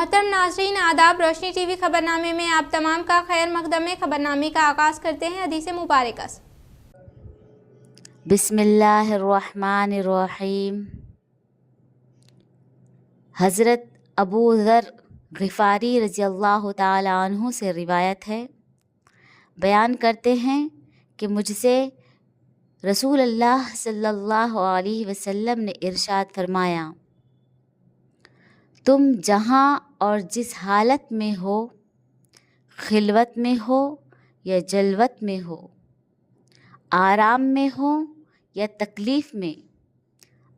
मोहतरम नाज़रीन आदाब। रोशनी टीवी खबरनामे में आप तमाम का खैर मकदम में खबरनामे का आगाज़ करते हैं हदीस मुबारक से। बिस्मिल्लाहिर्रहमानिर्रहीम। हज़रत अबू ज़र ग़िफ़ारी रज़ियल्लाहु ताला अन्हु से रिवायत है, बयान करते हैं कि मुझसे रसूल अल्लाह सल्लल्लाहु अलैहि वसल्लम ने इरशाद फरमाया, तुम जहाँ और जिस हालत में हो, खिलवत में हो या जलवत में हो, आराम में हो या तकलीफ़ में,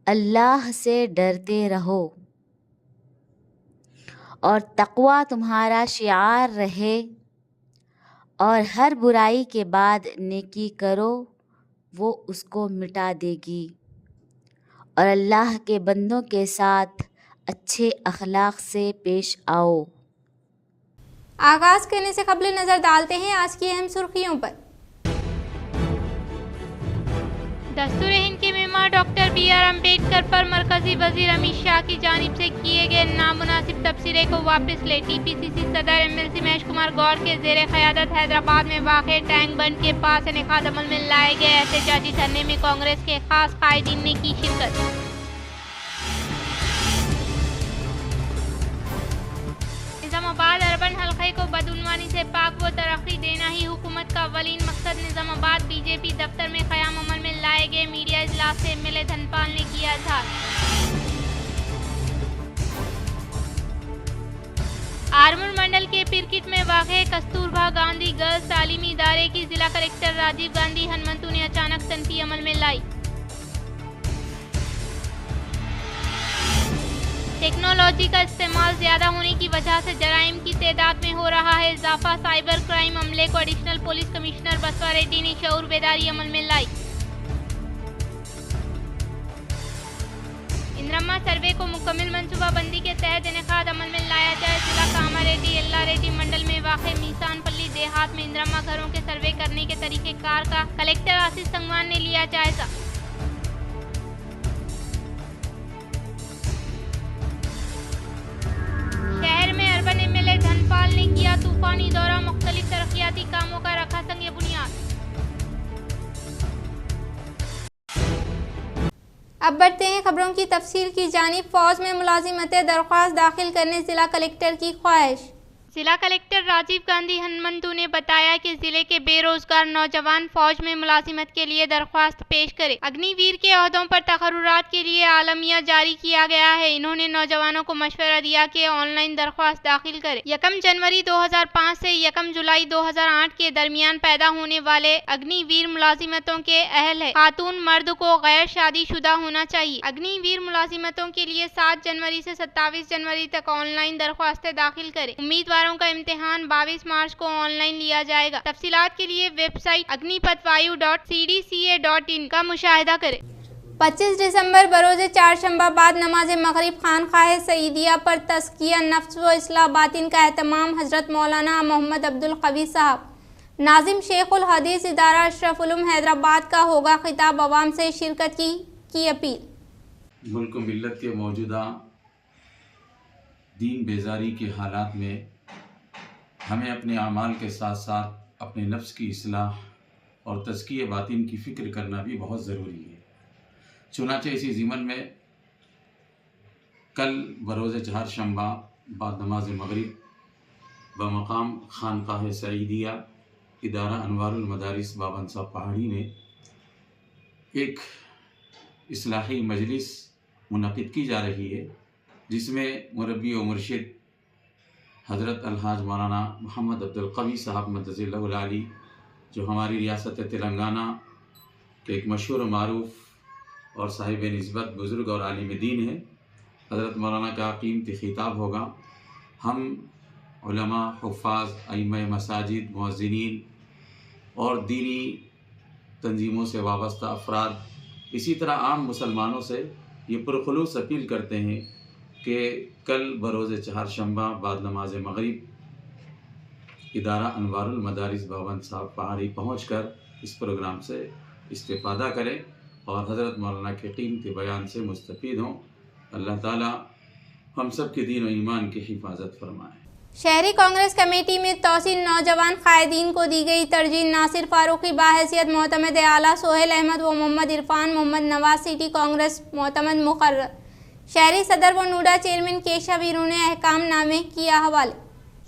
अल्लाह से डरते रहो और तक़वा तुम्हारा शिआर रहे और हर बुराई के बाद नेकी करो, वो उसको मिटा देगी और अल्लाह के बंदों के साथ अच्छे अखलाक से पेश आओ। आगाज़ करने से कबल नज़र डालते हैं आज की अहम सुर्खियों पर। दस्तूर हिंद के मेम्बर डॉक्टर BR अम्बेडकर पर मरकजी वजीर अमित शाह की जानिब से किए गए नामुनासिब तबसरे को वापस ले। TPCC सदर MLC महेश कुमार गौर के जेर क़यादत हैदराबाद में वाक़े टैंक बंड के पास इनेकाद अमल में लाए गए एहतजाजी धरने में कांग्रेस के खास कायदीन ने की शिरकत। निज़ामाबाद अर्बन हल्के को बदउनवानी से पाक व तरक्की देना ही हुकूमत का अवलीन मकसद। निज़ामाबाद BJP दफ्तर में क़याम अमल में लाए गए मीडिया इजलास से MLA धनपाल ने किया इज़हार। आरमूर मंडल के पिरकिट में वाक़े कस्तूरबा गांधी गर्ल्स तालीमी इदारे की जिला कलेक्टर राजीव गांधी हनुमंतु ने अचानक तनफी अमल में लाई। टेक्नोलॉजी का इस्तेमाल ज़्यादा होने की वजह से जराइम की तादाद में हो रहा है इजाफा। साइबर क्राइम अमले को एडिशनल पुलिस कमिश्नर बसवा रेड्डी ने शऊर बेदारी अमल में लाई। इंद्रम्मा सर्वे को मुकम्मल मनसूबाबंदी के तहत इनेकाद अमल में लाया जाए। जिला कामारेड्डी एल्लारेड्डी मंडल में वाक़े मीसानपल्ली देहात में इंद्रम्मा घरों के सर्वे करने के तरीक़ेकार का कलेक्टर आशीष संगवान ने लिया जायजा। शहर में अर्बन MLA धनपाल ने किया तूफानी दौरा, मुख्तलिफ तरक्याती कामों का रखा संग बुनियाद। अब बढ़ते हैं खबरों की तफसील की जानिब। फौज में मुलाजिमत दरख्वास्त दाखिल करने जिला कलेक्टर की ख्वाहिश। जिला कलेक्टर राजीव गांधी हनुमंतु ने बताया कि जिले के बेरोजगार नौजवान फौज में मुलाजिमत के लिए दरख्वास्त पेश करें। अग्निवीर के ओहदों पर तकर्रुरात के लिए आलमिया जारी किया गया है। इन्होंने नौजवानों को मशवरा दिया कि ऑनलाइन दरख्वास्त दाखिल करें। 1 जनवरी 2005 से 1 जुलाई 2008 के दरमियान पैदा होने वाले अग्निवीर मुलाजिमतों के अहल है। खातून मर्द को गैर शादीशुदा होना चाहिए। अग्निवीर मुलाजिमतों के लिए 7 जनवरी से 27 जनवरी तक ऑनलाइन दरख्वास्तें दाखिल करें। उम्मीदवारों का इम्तिहान 22 मार्च को ऑनलाइन लिया जाएगा। तफसीलात के लिए वेबसाइट agnipathvayu.cdca.in का मुशाहिदा करें। 25 दिसंबर बरोज़ चारशंबा बाद नमाज मगरिब खानकाह सईदिया पर तज़किया नफ्स व इस्लाह बातिन का एहतमाम हज़रत मौलाना मोहम्मद अब्दुल कवी साहब नाजिम शेखुल हदीस इदारा अशरफ उलूम हैदराबाद का होगा खिताब। अवाम से शिरकत की अपील। मुल्क मिल्लत के मौजूदा दीन बेजारी के हालात में हमें अपने आमाल के साथ साथ अपने नफ्स की इस्लाह और तज़किये बातिन की फ़िक्र करना भी बहुत ज़रूरी है। चुनांचे इसी ज़िमन में कल बरोज़ चारशंबा बाद नमाज मगरिब बमकाम खानकाह सईदिया इदारा अनवारुल मदारिस बाबन साहब पहाड़ी में एक इस्लाही मजलिस मुनक़िद की जा रही है, जिसमें मुरब्बी व मुर्शिद हज़रत अलहाज मौलाना मोहम्मद अब्दुल कवी साहब मद्दज़िल्लहुल आली, जो हमारी रियासत तेलंगाना के एक मशहूर मारूफ़ और साहिब निस्बत बुज़ुर्ग और आलिम दीन है, हज़रत मौलाना का कीमती खिताब होगा। हम उलमा, हुफ़्फ़ाज़, अइम्मा मसाजिद, मुअज़्ज़िनीन और दीनी तंजीमों से वाबस्ता अफराद, इसी तरह आम मुसलमानों से ये पुरखुलूस अपील करते हैं कि कल बरोज़ चारशंबा बाद नमाज मगरिब इदारा अनवारुल मदारिस बाबन साहब पहाड़ी पहुँचकर इस प्रोग्राम से इस्तिफ़ादा करें और हज़रत मौलाना के कीमती बयान से मुस्तफ़ीद हों। अल्लाह ताला हम सब के दीन और ईमान की हिफाजत फरमाए। शहरी कांग्रेस कमेटी में तौसील नौजवान कायदीन को दी गई तरजीह। नासिर फारूकी बाहैसियत मोहतमद आला, सोहेल अहमद व मोहम्मद इरफान मोहम्मद नवाज सिटी कांग्रेस मोहतमद मुकर्रर। शहरी सदर व नूडा चेयरमैन केशव वीरू ने अहकाम नामे किया हवाले।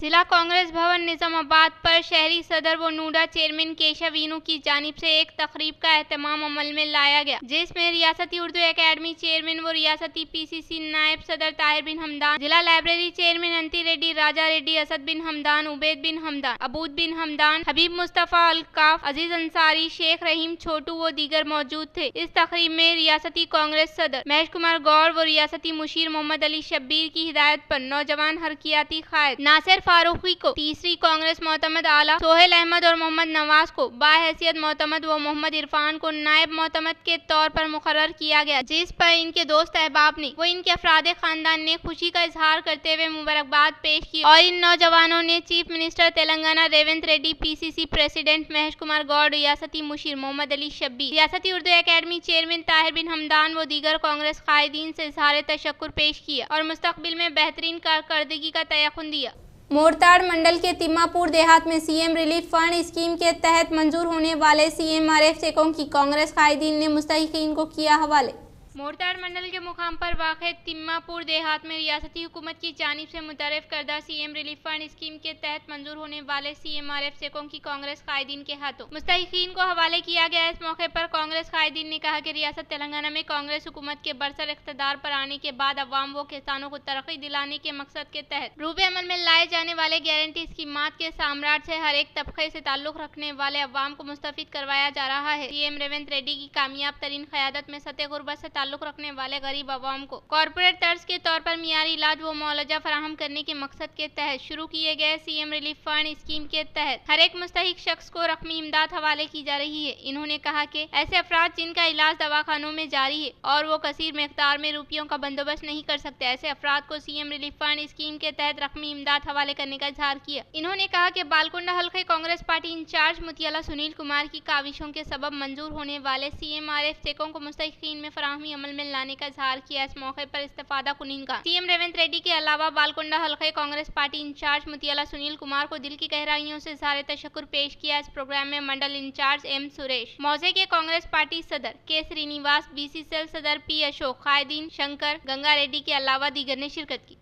जिला कांग्रेस भवन निजामाबाद पर शहरी सदर व नूडा चेयरमैन केशव वीरू की जानिब से एक तकरीब का एहतमाम अमल में लाया गया, जिसमें रियासती उर्दू एकेडमी चेयरमैन व रियासती पीसीसी नायब सदर ताहिर बिन हमदान, जिला लाइब्रेरी चेयरमैन अंती रेड्डी, राजा रेड्डी, असद बिन हमदान, उबैद बिन हमदान, अबूद बिन हमदान, हबीब मुस्तफ़ा अलकाफ, अजीज अंसारी, शेख रहीम छोटू व दीगर मौजूद थे। इस तकरीब में रियासती कांग्रेस सदर महेश कुमार गौड़ व रियासती मुशीर मोहम्मद अली शब्बीर की हिदायत पर नौजवान हरकियाती कायद नासिर फारूकी को तीसरी कांग्रेस मोहतमद आला, सोहेल अहमद और मोहम्मद नवाज को बाहैसियत मोहतमद व मोहम्मद इरफान को नायब मोहतमद के तौर पर मुकर्रर किया गया, जिस पर इनके दोस्त अहबाब ने व इनके अफराद खानदान ने खुशी का इजहार करते हुए मुबारकबाद पेश की। और इन नौजवानों ने chief minister Telangana Revanth Reddy, PCC president Mahesh Kumar Goud, रियासती मुशीर मोहम्मद अली शब्बीर, रियासती उर्दू एकेडमी चेयरमैन ताहिर बिन हमदान व दीगर कांग्रेस कायदीन से इजहार तशक्कुर पेश किया और मुस्तकबिल में बेहतरीन कारकर्दगी का तयक़ुन दिया। मोरताड़ मंडल के तिम्मापुर देहात में सीएम रिलीफ फंड स्कीम के तहत मंजूर होने वाले सीएमआरएफ चेकों की कांग्रेस कायदीन ने मुस्तहिकीन को किया हवाले। मोरताड़ मंडल के मुकाम पर वाक़ तिम्मापुर देहात में रियासती हुकूमत की जानिब से मुतरफ़ करदा सीएम रिलीफ फंड स्कीम के तहत मंजूर होने वाले सीएमआरएफ चेकों की कांग्रेस कायदीन के हाथों मुस्तहिकीन को हवाले किया गया। इस मौके पर कांग्रेस कायदीन ने कहा कि रियासत तेलंगाना में कांग्रेस हुकूमत के बरसर इख्तिदार पर आने के बाद अवाम व किसानों को तरक्की दिलाने के मकसद के तहत रूबे अमल में लाए जाने वाले गारंटी स्कीमात के साम्राज्य से हर एक तबके से ताल्लुक रखने वाले अवाम को मुस्तफिद करवाया जा रहा है। सीएम रेवंत रेड्डी की कामयाब तरीन क़यादत में सतह गुर्बत से ताल्लुक रखने वाले गरीब अवाम को कॉर्पोरेट तर्ज के तौर पर मियारी इलाज व मुआवजा फराहम करने के मकसद के तहत शुरू किए गए सीएम रिलीफ फंड स्कीम के तहत हर एक मुस्तहिक शख्स को रकमी इमदाद हवाले की जा रही है। इन्होंने कहा कि ऐसे अफराद जिनका इलाज दवाखानों में जारी है और वो कसीर मिकदार में रुपयों का बंदोबस्त नहीं कर सकते, ऐसे अफराद को सीएम रिलीफ फंड स्कीम के तहत रकमी इमदाद हवाले करने का इजहार किया। इन्होंने कहा कि बालकुंडा हल्के कांग्रेस पार्टी इंचार्ज मुतियाला सुनील कुमार की काविशों के सबब मंजूर होने वाले सीएमआरएफ चेकों को मुस्तहिकीन में फराहमी अमल में लाने का इजहार किया। इस मौके पर इस्तेफादा कुनीन का सीएम रेवंत रेड्डी के अलावा बालकुंडा हल्के कांग्रेस पार्टी इंचार्ज मुतियाला सुनील कुमार को दिल की गहराइयों से इजहार तशक्कुर पेश किया। इस प्रोग्राम में मंडल इंचार्ज एम सुरेश, मौजे के कांग्रेस पार्टी सदर के श्रीनिवास, बीसी सेल सदर पी अशोक, कायदीन शंकर, गंगा रेड्डी के अलावा दीगर ने शिरकत की।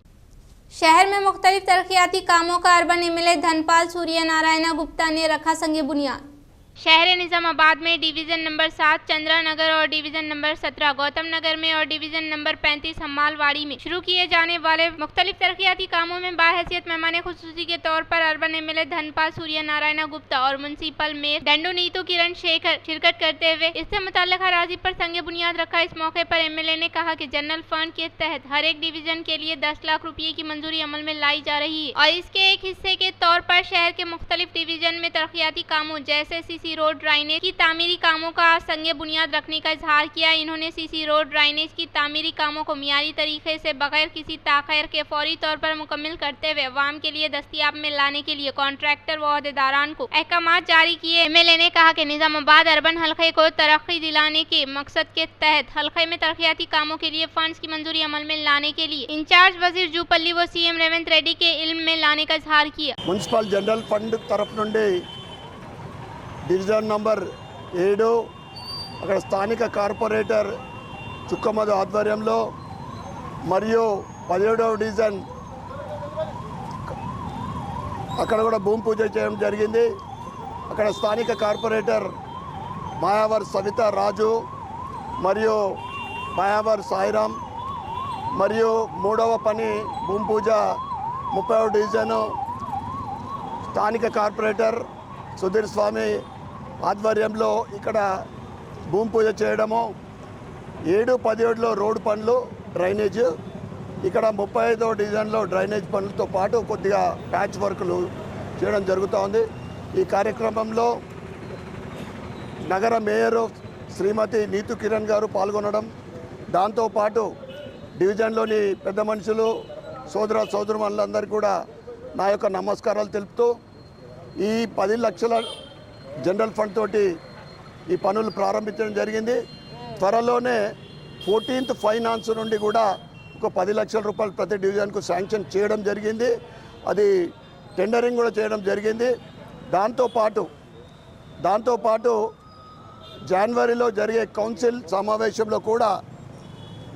शहर में मुख्तलिफ तरक्याती कामों का अर्बन एमएलए धनपाल सूर्य नारायण गुप्ता ने रखा संग बुनियाद। शहर निजामाबाद में डिवीज़न नंबर 7 चंद्रा नगर और डिवीज़न नंबर 17 गौतम नगर में और डिवीज़न नंबर 35 हम्मालवाड़ी में शुरू किए जाने वाले मुख्तलिफ तरक्याती कामों में बाहैसियत मेहमान खुसूसी के तौर पर अर्बन एमएलए धनपाल सूर्य नारायण गुप्ता और म्युनिसिपल मेयर दंडू नीतू किरण शेखर शिरकत करते हुए इससे मुताल्लिक़ अराज़ी पर संग बुनियाद रखा। इस मौके पर एमएलए ने कहा कि जनरल फंड के तहत हर एक डिवीज़न के लिए 10 लाख रुपये की मंजूरी अमल में लाई जा रही है और इसके एक हिस्से के तौर पर शहर के मुख्तलिफ डिवीज़न में तरक्याती कामों जैसे सीसी रोड ड्राइनेज की तामीरी कामों का संग बुनियाद रखने का इजहार किया। इन्होंने सीसी रोड ड्राइनेज की तामीरी कामों को मियारी तरीके से बगैर किसी ताख़ीर के फौरी तौर पर मुकम्मल करते हुए अवाम के लिए दस्तियाब में लाने के लिए कॉन्ट्रैक्टर व अहदेदारान को अहकामात जारी किए। एमएलए ने कहा कि निजामाबाद अर्बन हल्के को तरक्की दिलाने के मकसद के तहत हल्के में तरक्याती कामों के लिए फंड्स की मंजूरी अमल में लाने के लिए इंचार्ज वजीर जूपल्ली व सीएम रेवंत रेड्डी के इल्म में लाने का इजहार किया। మున్సిపల్ జనరల్ ఫండ్ తరఫు నుండి డివిజన్ నంబర్ 7 అక్కడ స్థానిక కార్పొరేటర్ చుక్కమధు ఆధ్వర్యంలో మరియు 17వ డివిజన్ అక్కడ కూడా భూమి పూజ చేయడం జరిగింది। అక్కడ స్థానిక కార్పొరేటర్ మాయావర్ సవిత రాజు మరియు మాయావర్ సాయిరామ్ మరియు 3వ పని భూమి పూజ 30వ డివిజను స్థానిక కార్పొరేటర్ సుధీర్ స్వామి ఆధ్వర్యంలో ఇక్కడ భూమి పూజ చేయడము, 7-17లో రోడ్డు పనులు డ్రైనేజ్, ఇక్కడ 35వ డివిజన్లో డ్రైనేజ్ పనులతో పాటు కొద్దిగా ప్యాచ్ వర్క్లు చేయడం జరుగుతూ ఉంది। ఈ కార్యక్రమంలో నగర మేయర్ శ్రీమతి నీతు కిరణ్ గారు పాల్గొనడం, దాంతోపాటు డివిజన్లోని పెద్ద మనుషులు సోదరులందరికీ కూడా నా యొక్క నమస్కారాలు తెలుపుతూ ఈ 10 లక్షల జనరల్ ఫండ్ తోటి ఈ పనులు ప్రారంభించడం జరిగింది। త్వరలోనే 14th ఫైనాన్స్ నుండి కూడా ఒక 10 లక్షల రూపాయలు ప్రతి డివిజన్కు శాంక్షన్ చేయడం జరిగింది. అది టెండరింగ్ కూడా చేయడం జరిగింది. దాంతోపాటు జనవరిలో జరిగే కౌన్సిల్ సమావేశంలో కూడా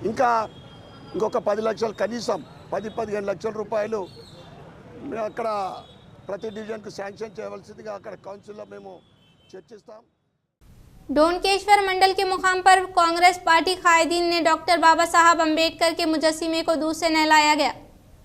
ఇంకొక 10 లక్షలు, కనీసం 10-15 లక్షల రూపాయలు అక్కడ ప్రతి డివిజన్కు శాంక్షన్ చేయవలసిందిగా అక్కడ కౌన్సిల్లో మేము చర్చిస్తాం. डोनकेश्वर मंडल के मुकाम पर कांग्रेस पार्टी कायदीन ने डॉक्टर बाबा साहब अम्बेडकर के मुजस्सिमे को दूध से नहलाया गया।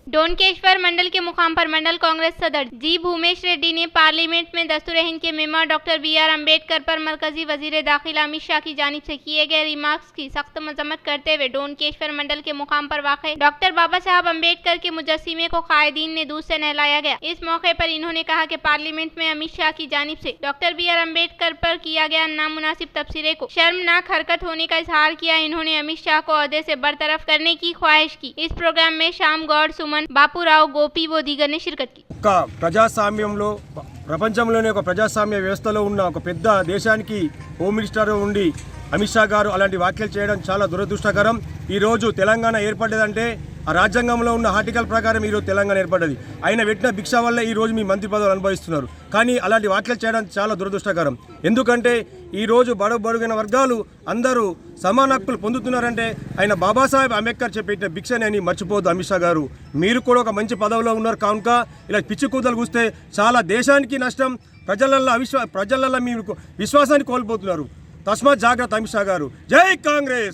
डोनकेश्वर मंडल के मुकाम पर मंडल कांग्रेस सदर जी भूमेश रेड्डी ने पार्लियामेंट में दस्तूर हिंद के मेंबर डॉक्टर BR अम्बेडकर पर मरकजी वजीर दाखिला अमित शाह की जानिब से किए गए रिमार्क्स की सख्त मजम्मत करते हुए डोनकेश्वर मंडल के मुकाम पर वाक़ डॉक्टर बाबा साहब अम्बेडकर के मुजस्सिमे को कायदीन ने दूध से नहलाया गया। इस मौके पर इन्होंने कहा कि पार्लियामेंट में अमित शाह की जानिब से डॉक्टर BR अम्बेडकर पर किया गया नामुनासिब तबसरे को शर्मनाक हरकत होने का इजहार किया। इन्होंने अमित शाह को ओहदे से बरतरफ करने की ख्वाहिश की। इस प्रोग्राम में श्याम गौड़, सुमन, बापूराव, गोपी व दीगर ने शिरकत की। ప్రజాస్వామ్యంలో ప్రపంచంలోనే ఒక ప్రజాస్వామ్య వ్యవస్థలో ఉన్న ఒక పెద్ద దేశానికి హోమ్ మినిస్టర్ ఉండి అమిత్ షా గారు అలాంటి వ్యాఖ్యలు చేయడం చాలా దురదృష్టకరం. ఈరోజు తెలంగాణ ఏర్పడ్డదంటే ఆ రాజ్యాంగంలో ఉన్న ఆర్టికల్ ప్రకారం ఈరోజు తెలంగాణ ఏర్పడ్డది. ఆయన పెట్టిన భిక్ష వల్ల ఈరోజు మీ మంత్రి పదవులు అనుభవిస్తున్నారు. కానీ అలాంటి వ్యాఖ్యలు చేయడం చాలా దురదృష్టకరం. ఎందుకంటే ఈరోజు బడుగిన వర్గాలు అందరూ సమాన హక్కులు పొందుతున్నారంటే ఆయన బాబాసాహెబ్ అంబేద్కర్ చెప్పిన భిక్షని మర్చిపోవద్దు. అమిత్ షా గారు, మీరు కూడా ఒక మంచి పదవిలో ఉన్నారు కనుక ఇలా పిచ్చి కూతలు కూస్తే చాలా దేశానికి నష్టం, ప్రజలల్లో మీరు విశ్వాసాన్ని కోల్పోతున్నారు. तस्मात जागृत अमित शाह गारू। जय कांग्रेस।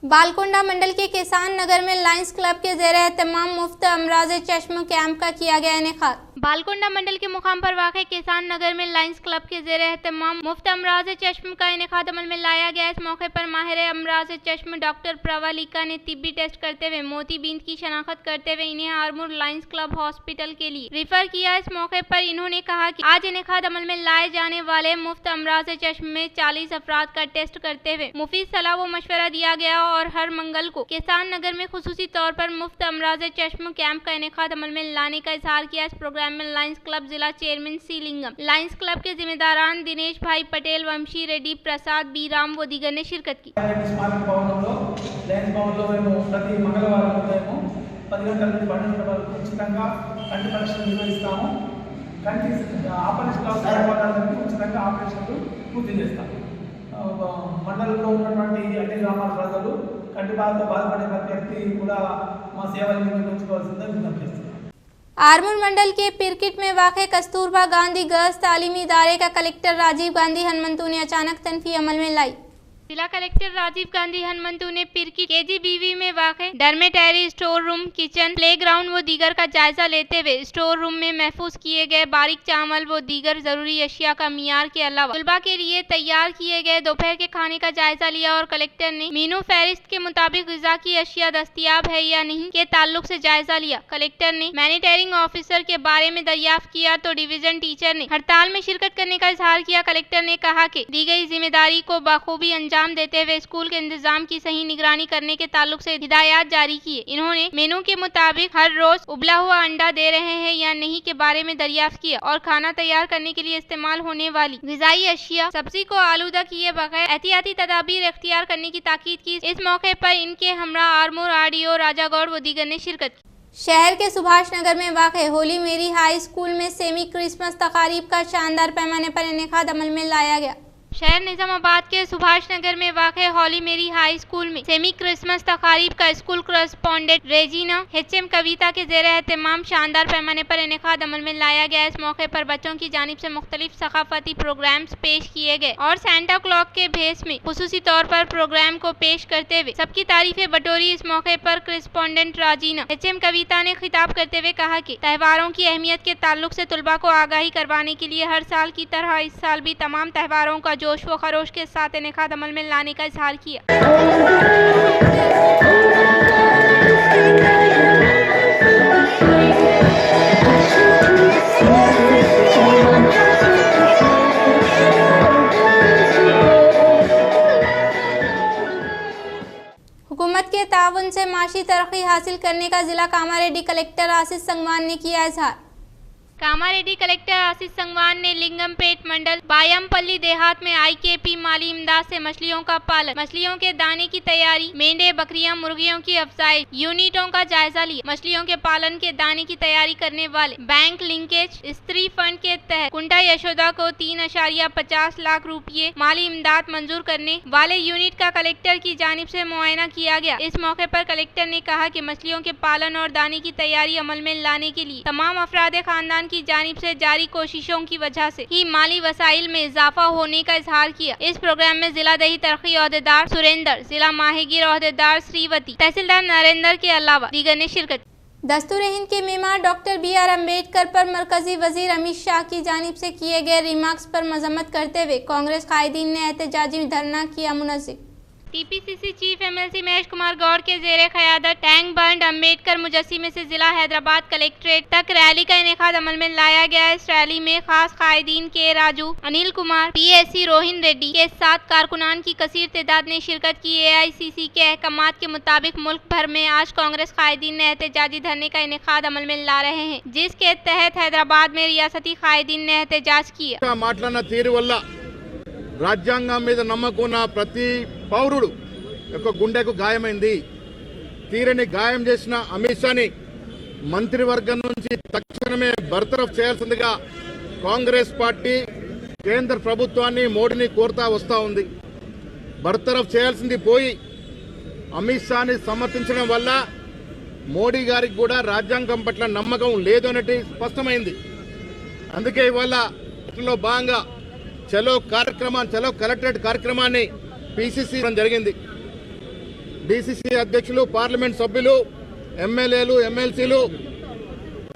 बालकोंडा मंडल के किसान नगर में लायंस क्लब के ज़ेरे एहतमाम मुफ्त अमराज चश्म कैंप का किया गया इनेकाद। बालकोंडा मंडल के मुकाम पर वाक़ किसान नगर में लायंस क्लब के ज़ेरे एहतमाम मुफ्त अमराज चश्म का इनेकाद अमल में लाया गया। इस मौके पर माहिर अमराज चश्म डॉक्टर प्रवालिका ने तिब्बी टेस्ट करते हुए मोतीबींद की शनाख्त करते हुए इन्हें आर्मूर लायंस क्लब हॉस्पिटल के लिए रिफर किया। इस मौके पर इन्होंने कहा कि आज इनेकाद अमल में लाए जाने वाले मुफ्त अमराज चश्म में 40 अफराद का टेस्ट करते हुए मुफीद सलाह व मशवरा दिया गया और हर मंगल को किसान नगर में खुसूसी तौर पर मुफ्त अमराज चश्म कैंप का इनेकाद अमल में लाने का इजहार किया। इस प्रोग्राम में लायंस क्लब जिला चेयरमैन सी लिंगम, लायंस क्लब के जिम्मेदारान दिनेश भाई पटेल, वंशी रेड्डी, प्रसाद बी राम व दीगर ने शिरकत की। మండలంలో ఉన్నటువంటి అన్ని గ్రామాల ప్రజలు కంటి బాధతో బాధపడే ప్రతి వ్యక్తి కూడా మా సేవలు వినియోగించుకోవాల్సిందే విజ్ఞప్తి చేస్తున్నాం। आर्मूर मंडल के पिरकिट में वाक़े कस्तूरबा गांधी गर्ल्स तालीमी इदारे का कलेक्टर राजीव गांधी हनुमंतु ने अचानक तनफी अमल में लाई। जिला कलेक्टर राजीव गांधी हनुमंतु ने पिरकिट KGBV में वाक़े डरमेटरी, स्टोर रूम, किचन, प्लेग्राउंड व दीगर का जायजा लेते हुए स्टोर रूम में महफूज किए गए बारीक चावल व दीगर जरूरी अशिया का मियार के अलावा तलबा के लिए तैयार किए गए दोपहर के खाने का जायजा लिया और कलेक्टर ने मीनू फहरिस्त के मुताबिक ग़िज़ा की अशिया दस्तियाब है या नहीं के ताल्लुक से जायजा लिया। कलेक्टर ने मैनेजरिंग ऑफिसर के बारे में दरियाफ्त किया तो डिवीजन टीचर ने हड़ताल में शिरकत करने का इजहार किया। कलेक्टर ने कहा कि दी गई जिम्मेदारी को बखूबी अंजाम देते हुए स्कूल के इंतजाम की सही निगरानी करने के ताल्लुक से हिदायत जारी किए। इन्होंने मेनू के मुताबिक हर रोज उबला हुआ अंडा दे रहे हैं या नहीं के बारे में दरियाफ्त किया और खाना तैयार करने के लिए इस्तेमाल होने वाली ग़िज़ाई अशिया सब्जी को आलूदा किए बगैर एहतियाती तदाबीर इख्तियार करने की ताकीद की। इस मौके पर इनके हमरा आर्मूर RDO राजागौड़ व दीगर ने शिरकत की। शहर के सुभाष नगर में वाक़े होली मेरी हाई स्कूल में सेमी क्रिसमस तकारीब का शानदार पैमाने पर इनेकाद अमल में लाया गया। शहर निजामाबाद के सुभाष नगर में वाक़े हॉली मेरी हाई स्कूल में सेमी क्रिसमस तकारीब का स्कूल करस्पॉन्डेंट रेजिना HM कविता के ज़ेरे एहतमाम शानदार पैमाने पर इनेकाद अमल में लाया गया। इस मौके पर बच्चों की जानिब से मुख्तलिफ सकाफती प्रोग्राम्स पेश किए गए और सेंटा क्लॉज के भेस में खुसूसी तौर पर प्रोग्राम को पेश करते हुए सबकी तारीफें बटोरी। इस मौके पर करस्पॉन्डेंट राजीना HM कविता ने खिताब करते हुए कहा कि त्योहारों की अहमियत के ताल्लुक से तलबा को आगाही करवाने के लिए हर साल की तरह इस साल भी तमाम त्योहारों का जोश व खरोश के साथ इनेकाद अमल में लाने का इजहार किया। हुकूमत के ताउन से माशी तरक्की हासिल करने का जिला कामारेड्डी कलेक्टर आसिफ संगवान ने किया इजहार। कामारेड्डी कलेक्टर आशीष संगवान ने लिंगमपेट मंडल बायमपल्ली देहात में आईकेपी माली इमदाद से मछलियों का पालन, मछलियों के दाने की तैयारी, मेंढे, बकरियां, मुर्गियों की अफजाइश यूनिटों का जायजा लिया। मछलियों के पालन के दाने की तैयारी करने वाले बैंक लिंकेज स्त्री फंड के तहत कुंडा यशोदा को 3.50 लाख रुपये माली इमदाद मंजूर करने वाले यूनिट का कलेक्टर की जानिब से मुआयना किया गया। इस मौके पर कलेक्टर ने कहा कि मछलियों के पालन और दाने की तैयारी अमल में लाने के लिए तमाम अफराद खानदान की जानिब से जारी कोशिशों की वजह से ही माली वसाइल में इजाफा होने का इजहार किया। इस प्रोग्राम में जिला दही तरक्की ओहदेदार सुरेंद्र, जिला माहिगीर ओहदेदार श्रीवती, तहसीलदार नरेंद्र के अलावा दीगर ने शिरकत। दस्तूर हिंद के मेमार डॉक्टर BR अम्बेडकर पर मरकजी वजीर अमित शाह की जानिब से किए गए रिमार्क्स पर मजम्मत करते हुए कांग्रेस कायदीन ने एहतजाजी धरना किया मुनज़्ज़िम। TPCC chief MLC Mahesh Kumar Goud के जेरे क़यादत टैंक बंड अम्बेडकर मुजस्सिमे से जिला हैदराबाद कलेक्ट्रेट तक रैली का इनेकाद अमल में लाया गया। इस रैली में खास कायदीन के राजू, अनिल कुमार, PSC रोहिन रेड्डी के साथ कारकुनान की कसीर तादाद ने शिरकत की। AICC के अहकामात के मुताबिक मुल्क भर में आज कांग्रेस कायदीन ने एहतजाजी धरने का इनेकाद अमल में ला रहे हैं, जिसके तहत हैदराबाद में रियासती कायदीन ने एहतजाज किया। రాజ్యాంగం మీద నమ్మకం ఉన్న ప్రతి పౌరుడు యొక్క గుండెకు గాయమైంది. తీరని గాయం చేసిన అమిత్ షాని మంత్రివర్గం నుంచి తక్షణమే బర్తరఫ్ చేయాల్సిందిగా కాంగ్రెస్ పార్టీ కేంద్ర ప్రభుత్వాన్ని మోడీని కోరుతా వస్తూ ఉంది. బర్తరఫ్ చేయాల్సింది పోయి అమిత్ షాని సమర్థించడం వల్ల మోడీ గారికి కూడా రాజ్యాంగం పట్ల నమ్మకం లేదు అనేది స్పష్టమైంది. అందుకే ఇవాళ లో భాగంగా చలో కలెక్టరేట్ కార్యక్రమాన్ని PCC జరిగింది. DCC అధ్యక్షులు, పార్లమెంట్ సభ్యులు, ఎమ్మెల్యేలు, MLCలు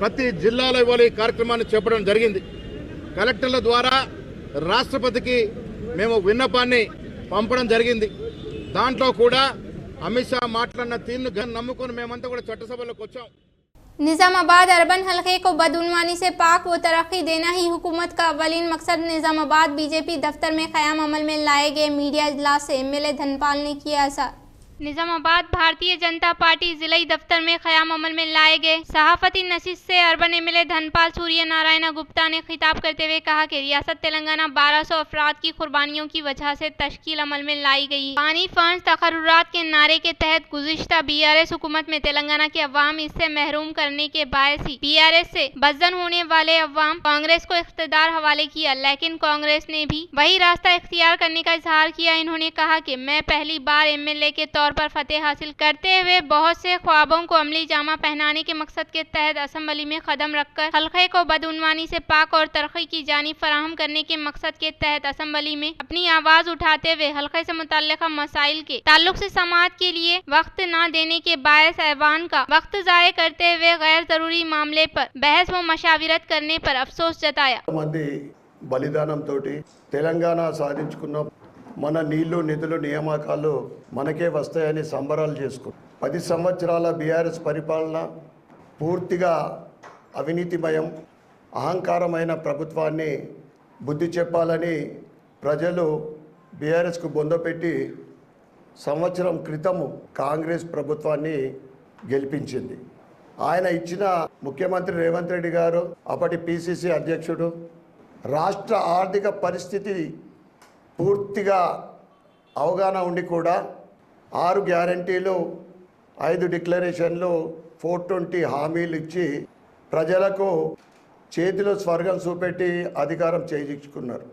ప్రతి జిల్లాలో ఇవాళ ఈ కార్యక్రమాన్ని చెప్పడం జరిగింది. కలెక్టర్ల ద్వారా రాష్ట్రపతికి మేము విన్నపాన్ని పంపడం జరిగింది. దాంట్లో కూడా అమిత్ షా మాట్లాడిన తీరును నమ్ముకొని మేమంతా కూడా చట్టసభలోకి వచ్చాం. निजामाबाद अर्बन हलके को बदउनवानी से पाक व तरक्की देना ही हुकूमत का अवलीन मकसद। निजामाबाद BJP दफ्तर में क़याम अमल में लाए गए मीडिया इजलास से MLA धनपाल ने किया ऐसा। निजामाबाद भारतीय जनता पार्टी जिला दफ्तर में क़याम अमल में लाए गए सहाफ़ती नशिस्त से अर्बन MLA धनपाल सूर्य नारायण गुप्ता ने खिताब करते हुए कहा कि रियासत तेलंगाना 1200 अफराद की कुर्बानियों की वजह से तश्कील अमल में लाई गई। पानी फंड तकर्रुरात के नारे के तहत गुज़िश्ता BRS हुकूमत में तेलंगाना के अवाम इससे महरूम करने के बायस ही BRS से बदजन होने वाले अवाम कांग्रेस को इख्तियार हवाले किया, लेकिन कांग्रेस ने भी वही रास्ता इख्तियार करने का इजहार किया। इन्होंने कहा कि मैं पहली बार MLA के तौर पर फतेह हासिल करते हुए बहुत से ख्वाबों को अमली जामा पहनाने के मकसद के तहत असेंबली में कदम रखकर हल्के को बदउनवानी से पाक और तरक्की की जानिब फराहम करने के मकसद के तहत असेंबली में अपनी आवाज उठाते हुए हल्के से मुतल्लिका मसाइल के ताल्लुक से समाअत के लिए वक्त न देने के बायस ऐवान का वक्त ज़ाय करते हुए गैर जरूरी मामले पर बहस व मशाविरत करने पर अफसोस जताया। बलिदानंतो तेलंगाना साधिंచుకున్న మన నీళ్లు నిధులు నియామకాలు మనకే వస్తాయని సంబరాలు చేసుకు 10 సంవత్సరాల BRS పరిపాలన పూర్తిగా అవినీతిమయం, అహంకారమైన ప్రభుత్వాన్ని బుద్ధి చెప్పాలని ప్రజలు BRSకు బొందపెట్టి సంవత్సరం క్రితం కాంగ్రెస్ ప్రభుత్వాన్ని గెలిపించింది. ఆయన ఇచ్చిన ముఖ్యమంత్రి రేవంత్ రెడ్డి గారు, అప్పటి PCC అధ్యక్షుడు, రాష్ట్ర ఆర్థిక పరిస్థితి పూర్తిగా అవగాహన ఉండి కూడా 6 గ్యారంటీలు, 5 డిక్లరేషన్లు, 420 హామీలు ఇచ్చి ప్రజలకు చేతిలో స్వర్గం చూపెట్టి అధికారం చేజించుకున్నారు.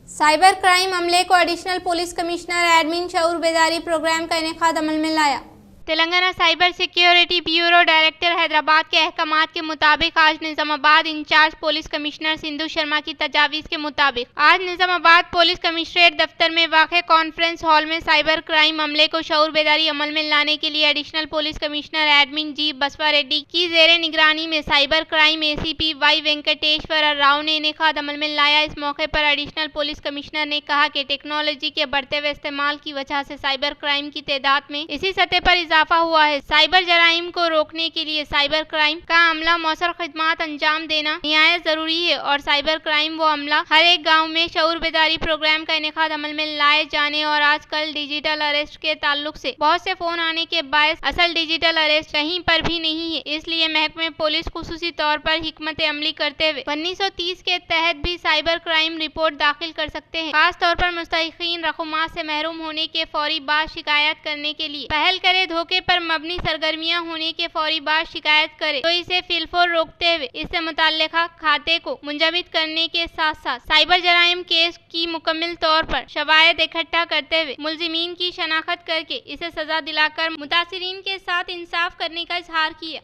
साइबर क्राइम अमले को एडिशनल पुलिस कमिश्नर एडमिन शऊर बेदारी प्रोग्राम का इनेकाद अमल में लाया। Telangana cyber security bureau director Hyderabad के अहकामात के मुताबिक आज Nizamabad incharge police commissioner Sindhu Sharma की तजावीज़ के मुताबिक आज निजामाबाद पुलिस कमिश्नरेट दफ्तर में वाक़े कॉन्फ्रेंस हॉल में साइबर क्राइम अमले को शऊर बेदारी अमल में लाने के लिए additional police commissioner admin G Basava Reddy की जेर निगरानी में cyber crime ACP Y Venkateshwar Rao ने इनेकाद अमल में लाया। इस मौके पर एडिशनल पुलिस कमिश्नर ने कहा कि टेक्नोलॉजी के बढ़ते हुए इस्तेमाल की वजह से साइबर क्राइम की तादाद में इसी सतह पर इजाफा हुआ है। साइबर जराइम को रोकने के लिए साइबर क्राइम का अमला मौसर खिदमत अंजाम देना निहायत जरूरी है और साइबर क्राइम वो अमला हर एक गाँव में शऊर बेदारी प्रोग्राम का इनेकाद अमल में लाए जाने और आजकल डिजिटल अरेस्ट के ताल्लुक से बहुत से फोन आने के बायस असल डिजिटल अरेस्ट कहीं पर भी नहीं है। इसलिए महकमे पुलिस खुसूसी तौर पर हिकमत अमली करते हुए 1930 के तहत भी साइबर क्राइम रिपोर्ट दाखिल कर सकते हैं। खास तौर पर मुस्तहिकीन रकूमात से महरूम होने के फौरी बाद शिकायत करने के लिए पहल करे। धोखे पर मबनी सरगर्मियां होने के फौरी बाद शिकायत करे तो इसे फिलफौर रोकते हुए इससे मुताल्लिका खाते को मुंजमद करने के साथ साथ साइबर जराइम केस की मुकम्मल तौर पर शवायद इकट्ठा करते हुए मुलजिमीन की शनाख्त करके इसे सजा दिलाकर मुतासिरीन के साथ इंसाफ करने का इजहार किया।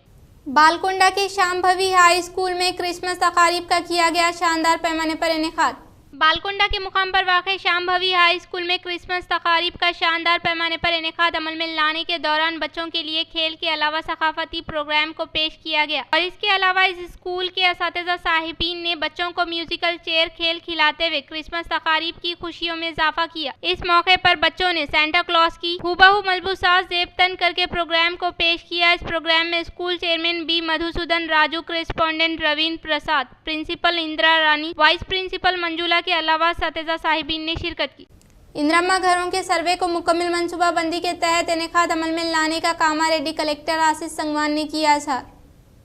बालकुंडा के शाम्भवी हाई स्कूल में क्रिसमस तकारीब का किया गया शानदार पैमाने पर इनेकाद। बालकुंडा के मुकाम पर वाक़ शाम्भवी हाई स्कूल में क्रिसमस तकारीब का शानदार पैमाने पर इनेकाद अमल में लाने के दौरान बच्चों के लिए खेल के अलावा सकाफती प्रोग्राम को पेश किया गया और इसके अलावा इस स्कूल के असातिज़ा साहिबीन ने बच्चों को म्यूजिकल चेयर खेल खिलाते हुए क्रिसमस तकारीब की खुशियों में इजाफा किया। इस मौके पर बच्चों ने सेंटा क्लॉज की हूबहू मलबूसात ज़ेब तन करके प्रोग्राम को पेश किया। इस प्रोग्राम में school chairman B Madhusudan Raju, correspondent Raveen Prasad, principal Indira Rani, vice principal Manjula के अलावा असातिज़ा साहिबीन ने शिरकत की। इंदिराम्मा घरों के सर्वे को मुकम्मल मनसूबाबंदी के तहत इनेकाद अमल में लाने का कामारेड्डी कलेक्टर आशीष संगवान ने किया इजहार।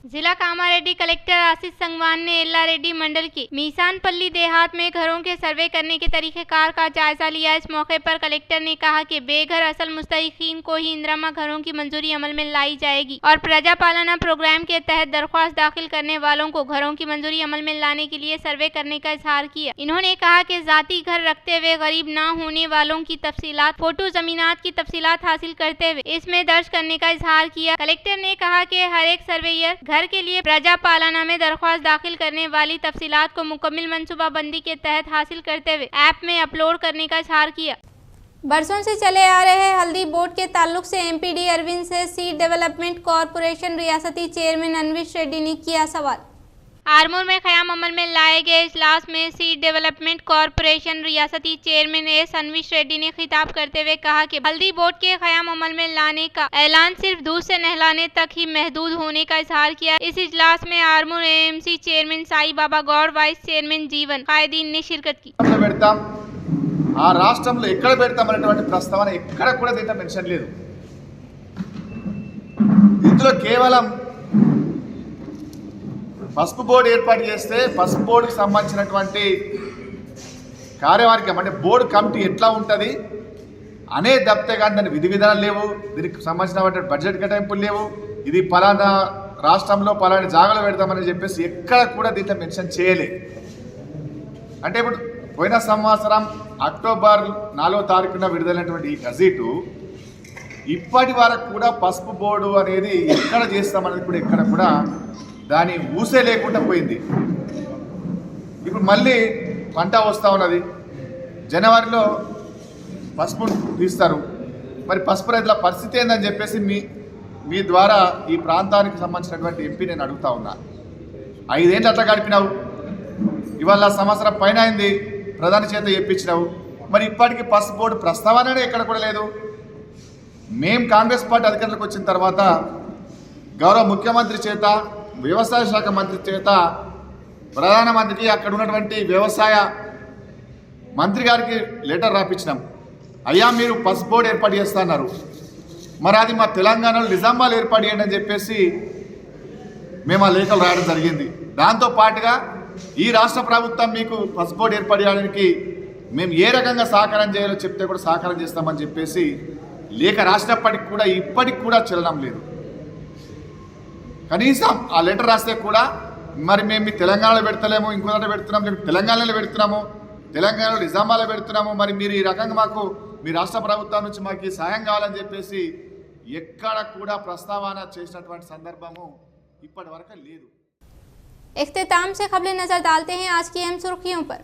जिला कामारेड्डी कलेक्टर आशीष संगवान ने एल्ला रेड्डी मंडल के मीसानपल्ली देहात में घरों के सर्वे करने के तरीक़ेकार का जायजा लिया। इस मौके पर कलेक्टर ने कहा कि बेघर असल मुस्तहिकीन को ही इंदिराम्मा घरों की मंजूरी अमल में लाई जाएगी और प्रजा पालना प्रोग्राम के तहत दरख्वास्त दाखिल करने वालों को घरों की मंजूरी अमल में लाने के लिए सर्वे करने का इजहार किया। इन्होंने कहा कि जाती घर रखते हुए गरीब न होने वालों की तफसीलात, फोटो जमीनात की तफसीलात हासिल करते हुए इसमें दर्ज करने का इजहार किया। कलेक्टर ने कहा कि हर एक सर्वेयर घर के लिए प्रजा पालना में दरख्वास्त दाखिल करने वाली तफसीलात को मुकम्मल मनसूबाबंदी के तहत हासिल करते हुए ऐप में अपलोड करने का इजहार किया। बरसों से चले आ रहे हल्दी बोर्ड के ताल्लुक से एमपीडी अरविंद से सीड डेवलपमेंट कॉरपोरेशन रियासती चेयरमैन अनविश रेड्डी ने किया सवाल। आरमूर में क़याम अमल में लाए गए इजलास में सीड डेवलपमेंट कॉरपोरेशन रियासती चेयरमैन एस अनविश रेड्डी ने खिताब करते हुए कहा कि हल्दी बोर्ड के क़याम अमल में लाने का ऐलान सिर्फ दूध से नहलाने तक ही महदूद होने का इजहार किया। इस इजलास में Armoor AMC chairman Sai Baba Gaur, vice chairman जीवन कायदीन ने शिरकत की। ఆ రాష్ట్రంలో ఎక్కడ పెడతామనేటువంటి ప్రస్తావన ఎక్కడ కూడా దీంట్లో మెన్షన్ లేదు. ఇందులో కేవలం పసుపు బోర్డు ఏర్పాటు చేస్తే పసుపు బోర్డుకి సంబంధించినటువంటి కార్యవర్గం అంటే బోర్డు కమిటీ ఎట్లా ఉంటుంది అనే తప్పితే కానీ దాని విధి విధానాలు లేవు, దీనికి సంబంధించినటువంటి బడ్జెట్ కేటాయింపులు లేవు, ఇది పలానా రాష్ట్రంలో పలానా జాగాలో పెడతామని చెప్పేసి ఎక్కడ కూడా దీంట్లో మెన్షన్ చేయలేదు. అంటే ఇప్పుడు పోయిన సంవత్సరం అక్టోబర్ 4వ తారీఖున విడుదలైనటువంటి ఈ గజెటు ఇప్పటి వరకు కూడా పసుపు బోర్డు అనేది ఎక్కడ చేస్తామనేది కూడా ఎక్కడ కూడా దాని ఊసే లేకుండా పోయింది. ఇప్పుడు మళ్ళీ పంట వస్తూ ఉన్నది, జనవరిలో పసుపు తీస్తారు. మరి పసుపు రైతుల పరిస్థితి ఏందని చెప్పేసి మీ ద్వారా ఈ ప్రాంతానికి సంబంధించినటువంటి ఎంపీ నేను అడుగుతా ఉన్నా. 5 ఏళ్ళు అట్లా గడిపినావు, ఇవాళ సంవత్సరం పైన అయింది, ప్రధాని చేత చెప్పించినావు, మరి ఇప్పటికీ పసుపు బోర్డు ప్రస్తావననే ఎక్కడ కూడా లేదు. మేము కాంగ్రెస్ పార్టీ అధికారంలోకి వచ్చిన తర్వాత గౌరవ ముఖ్యమంత్రి చేత, వ్యవసాయ శాఖ మంత్రి చేత ప్రధానమంత్రికి అక్కడ ఉన్నటువంటి వ్యవసాయ మంత్రి గారికి లెటర్ రాపించినాం. అయ్యా మీరు పసుపు బోర్డు ఏర్పాటు చేస్తా అన్నారు, మరి అది మా తెలంగాణలో నిజామాబాద్ ఏర్పాటు చేయండి అని చెప్పేసి మేము ఆ లేఖలు రాయడం జరిగింది. దాంతో పాటుగా ఈ రాష్ట్ర ప్రభుత్వం మీకు పసుపు బోర్డు ఏర్పాటు చేయడానికి మేము ఏ రకంగా సహకారం చేయాలో చెప్తే కూడా సహకారం చేస్తామని చెప్పేసి లేఖ రాసినప్పటికి కూడా ఇప్పటికి కూడా చలనం లేదు. కనీసం ఆ లెటర్ రాస్తే కూడా మరి మేము మీ తెలంగాణలో పెడతలేము, ఇంకో దగ్గర పెడుతున్నాము, లేదు తెలంగాణలో పెడుతున్నాము, తెలంగాణలో నిజామాబాద్లో పెడుతున్నాము, మరి మీరు ఈ రకంగా మాకు మీ రాష్ట్ర ప్రభుత్వం నుంచి మాకు ఈ సహాయం కావాలని చెప్పేసి ఎక్కడ కూడా ప్రస్తావన చేసినటువంటి సందర్భము ఇప్పటి వరకు లేదు. इख्तिताम से खबरें नजर डालते हैं आज की अहम सुर्खियों पर।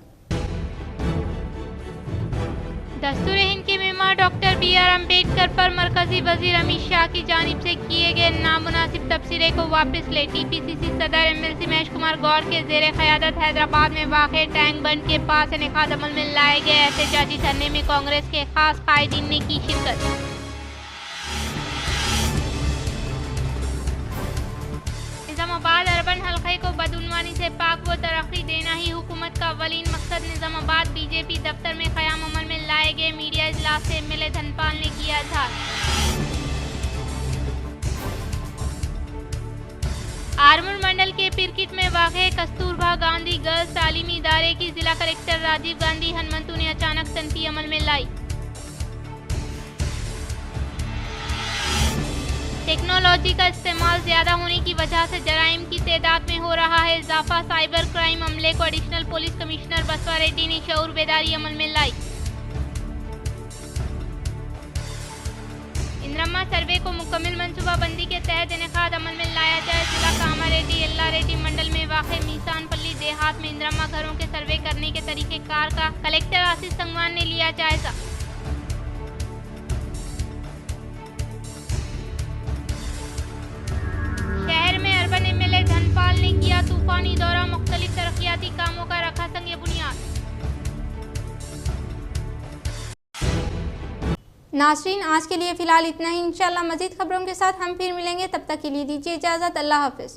दस्तूर हिंद के मेम्बर डॉक्टर BR अम्बेडकर पर मरकजी वजीर अमित शाह की जानिब से किए गए नामुनासिब तबसरे को वापस ले TPCC सदर MLC महेश कुमार गौर के जेर क़यादत हैदराबाद में वाक़े टैंक बंड के पास इनेकाद अमल में लाए गए एहतजाजी धरने में कांग्रेस के खास कायदीन ने की शिरकत। नंदन हल्के को बदउनवानी से पाक व तरक्की देना ही हुकूमत का अवलीन मकसद। निजामाबाद बीजेपी दफ्तर में क़याम अमल में लाए गए मीडिया इजलास से एमएलए धनपाल ने किया इजहार। आरमूर मंडल के पिरकिट में वाक़े कस्तूरबा गांधी गर्ल्स तालीमी इदारे की जिला कलेक्टर राजीव गांधी हनुमंतु ने अचानक तनकी अमल में लाई। टेक्नोलॉजी का इस्तेमाल ज्यादा होने की वजह से जराइम की तादाद में हो रहा है इजाफा। साइबर क्राइम अमले को एडिशनल पुलिस कमिश्नर बसवा रेड्डी ने शऊर बेदारी अमल में लाई। इंद्रम्मा सर्वे को मुकम्मल मनसूबाबंदी के तहत इनेकाद अमल में लाया जाए। जिला कामारेड्डी एल्ला रेड्डी मंडल में वाक़े मीसानपल्ली देहात में इंद्रम्मा घरों के सर्वे करने के तरीक़ेकार का कलेक्टर आशीष संगवान ने लिया जायजा। शहर में अर्बन एमएलए धनपाल ने किया तूफानी दौरा, मुख्तलिफ तरक्याती कामों का रखा संग बुनियाद। नाज़रीन, आज के लिए फ़िलहाल इतना ही। इंशाल्लाह मज़ीद खबरों के साथ हम फिर मिलेंगे, तब तक के लिए दीजिए इजाज़त। अल्लाह हाफ़िज़।